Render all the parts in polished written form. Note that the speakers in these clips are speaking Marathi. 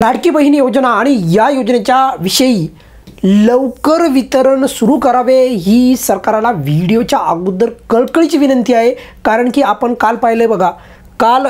लाडकी बहीण योजना आणि या योजनेच्या विषयी लवकर वितरण सुरू करावे ही सरकारला व्हिडिओच्या अगोदर कळकळीची विनंती आहे। कारण की आपण काल पाहिले बघा, काल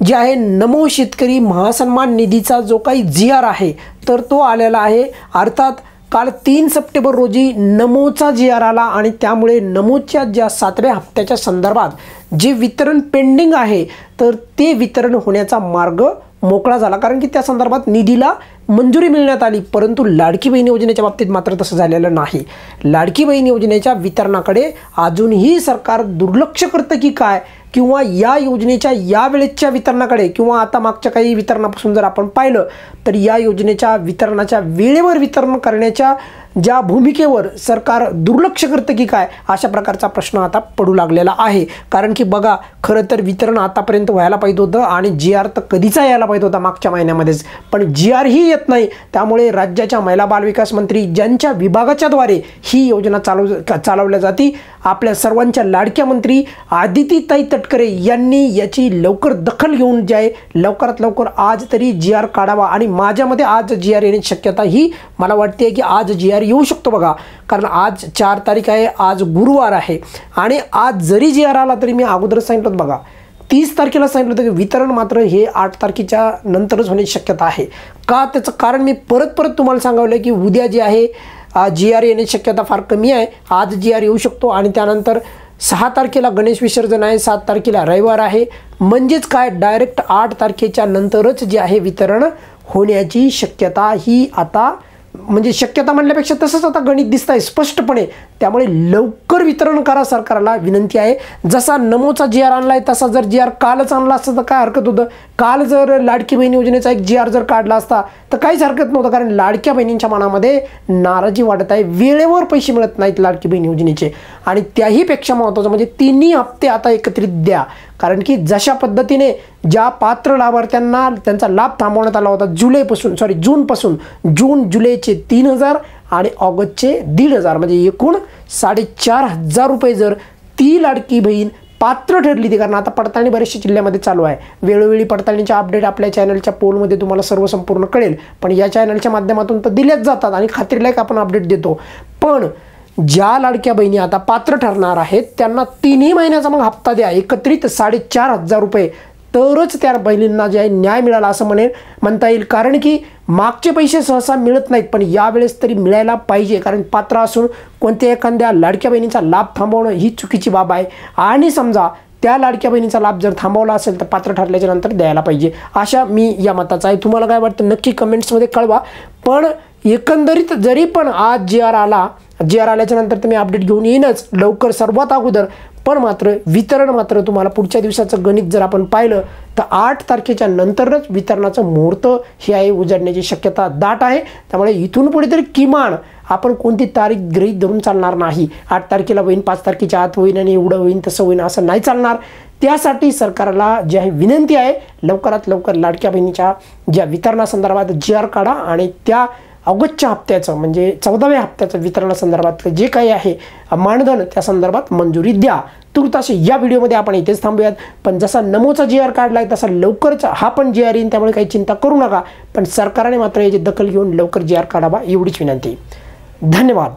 जे आहे नमो शेतकरी महासन्मान निधीचा जो काही GR आहे तर तो आलेला आहे। अर्थात काल 3 सप्टेंबर रोजी नमोचा GR आला आणि त्यामुळे नमोच्या ज्या 7व्या हप्त्याच्या संदर्भात जे वितरण पेंडिंग आहे तर ते वितरण होण्याचा मार्ग मोकळा झाला। कारण की त्या संदर्भात निधीला मंजुरी मिळण्यात आली, परंतु लाडकी बहीण योजनेच्या बाबतीत मात्र तसं झालेलं नाही। लाडकी बहीण योजनेच्या वितरणाकडे अजूनही सरकार दुर्लक्ष करतं की काय, किंवा या योजनेच्या या वेळेच्या वितरणाकडे किंवा आता मागच्या काही वितरणापासून जर आपण पाहिलं तर या योजनेच्या वितरणाच्या वेळेवर वितरण करण्याच्या ज्या भूमिकेवर सरकार दुर्लक्ष करतं की काय, अशा प्रकारचा प्रश्न आता पडू लागलेला आहे। कारण की बघा, खरं तर वितरण आतापर्यंत व्हायला पाहिजे होतं आणि GR तर कधीचा यायला पाहिजे होता मागच्या महिन्यामध्येच, पण GR ही येत नाही। त्यामुळे राज्याच्या महिला बाल विकास मंत्री ज्यांच्या विभागाच्या द्वारे ही योजना चालवल्या जाते, आपल्या सर्वांच्या लाडक्या मंत्री आदितीताई तटकरे यांनी याची लवकर दखल घेऊन जे आहे लवकरात लवकर आज तरी GR काढावा। आणि माझ्यामध्ये आज GR येण्याची शक्यता ही मला वाटते की आज GR येऊ शकतो बघा, कारण आज 4 तारीख आहे, आज गुरुवार आहे आणि आज जरी GR आला तरी मी अगोदरच सांगितलं बघा 30 तारखेला सांगितलं होतं की वितरण मात्र हे 8 तारखेच्या नंतरच होण्याची शक्यता आहे। का त्याचं कारण मी परत तुम्हाला सांगावलं की उद्या जे आहे GR येण्याची शक्यता फार कमी आहे। आज GR येऊ शकतो आणि त्यानंतर 6 तारखेला गणेश विसर्जन आहे, 7 तारखेला रविवार आहे, म्हणजेच काय डायरेक्ट 8 तारखेच्या नंतरच जे आहे वितरण होण्याची शक्यता ही आता, म्हणजे शक्यता म्हणल्यापेक्षा तसंच आता गणित दिसत आहे स्पष्टपणे। त्यामुळे लवकर वितरण करा, सरकारला विनंती आहे। जसा नमोचा GR आणला आहे तसा जर GR कालच आणला असता तर काय हरकत होतं। काल जर लाडकी बहीण योजनेचा एक GR जर काढला असता तर काहीच हरकत नव्हतं, कारण लाडक्या बहिणींच्या मनामध्ये नाराजी वाटत आहे, वेळेवर पैसे मिळत नाहीत लाडकी बहीण योजनेचे। आणि त्याहीपेक्षा महत्त्वाचं म्हणजे 3 हप्ते आता एकत्रित द्या, कारण की जशा पद्धतीने ज्या पात्र लाभार्थ्यांना त्यांचा लाभ थांबवण्यात आला होता जून जुलैचे 3000 आणि ऑगस्टचे 1500, म्हणजे एकूण 4500 रुपये जर ती लाडकी बहीण पात्र ठरली ती, कारण आता पडताळणी बऱ्याचशा जिल्ह्यामध्ये चालू आहे, वेळोवेळी पडताळणीच्या अपडेट आपल्या चॅनलच्या पोलमध्ये तुम्हाला सर्व संपूर्ण कळेल, पण या चॅनलच्या माध्यमातून तर दिल्याच जातात आणि खात्रीलायक आपण अपडेट देतो। पण ज्या लाडक्या बहिणी आता पात्र ठरणार आहेत त्यांना 3 महिन्याचा मग हप्ता द्या, एकत्रित 4500 रुपये, तरच त्या बहिणींना जे आहे न्याय मिळाला असं म्हणता येईल। कारण की मागचे पैसे सहसा मिळत नाहीत, पण यावेळेस तरी मिळायला पाहिजे, कारण पात्र असून कोणत्या एखाद्या लाडक्या बहिणीचा लाभ थांबवणं ही चुकीची बाब आहे। आणि समजा त्या लाडक्या बहिणीचा लाभ जर थांबवला असेल तर पात्र ठरल्याच्या नंतर द्यायला पाहिजे, अशा मी या मताचा आहे। तुम्हाला काय वाटतं नक्की कमेंट्समध्ये कळवा। पण एकंदरीत जरी पण आज GR आल्याच्या नंतर तुम्ही अपडेट घेऊन येईनच लवकर सर्वात अगोदर, पण मात्र वितरण मात्र तुम्हाला पुढच्या दिवसाचं गणित जर आपण पाहिलं तर 8 तारखेच्या नंतरच वितरणाचं मुहूर्त हे आहे उजडण्याची शक्यता दाट आहे। त्यामुळे इथून पुढे तरी किमान आपण कोणती तारीख गृहीत धरून चालणार नाही। 8 तारखेला होईन, 5 तारखेच्या आत होईन आणि एवढं होईन तसं होईन असं नाही चालणार। त्यासाठी सरकारला जी आहे विनंती आहे, लवकरात लवकर लाडक्या बहिणीच्या ज्या वितरणासंदर्भात GR काढा आणि त्या ऑगस्टच्या हप्त्याचं म्हणजे 14व्या हप्त्याचं वितरणासंदर्भात जे काही आहे मानधन त्या संदर्भात मंजुरी द्या। तुर्तास या व्हिडिओमध्ये आपण इथेच थांबूयात। पण जसा नमोचा GR काढलाय तसा लवकरच हा पण GR येईन, त्यामुळे काही चिंता करू नका, पण सरकारने मात्र याची दखल घेऊन लवकर GR काढावा एवढीच विनंती। धन्यवाद।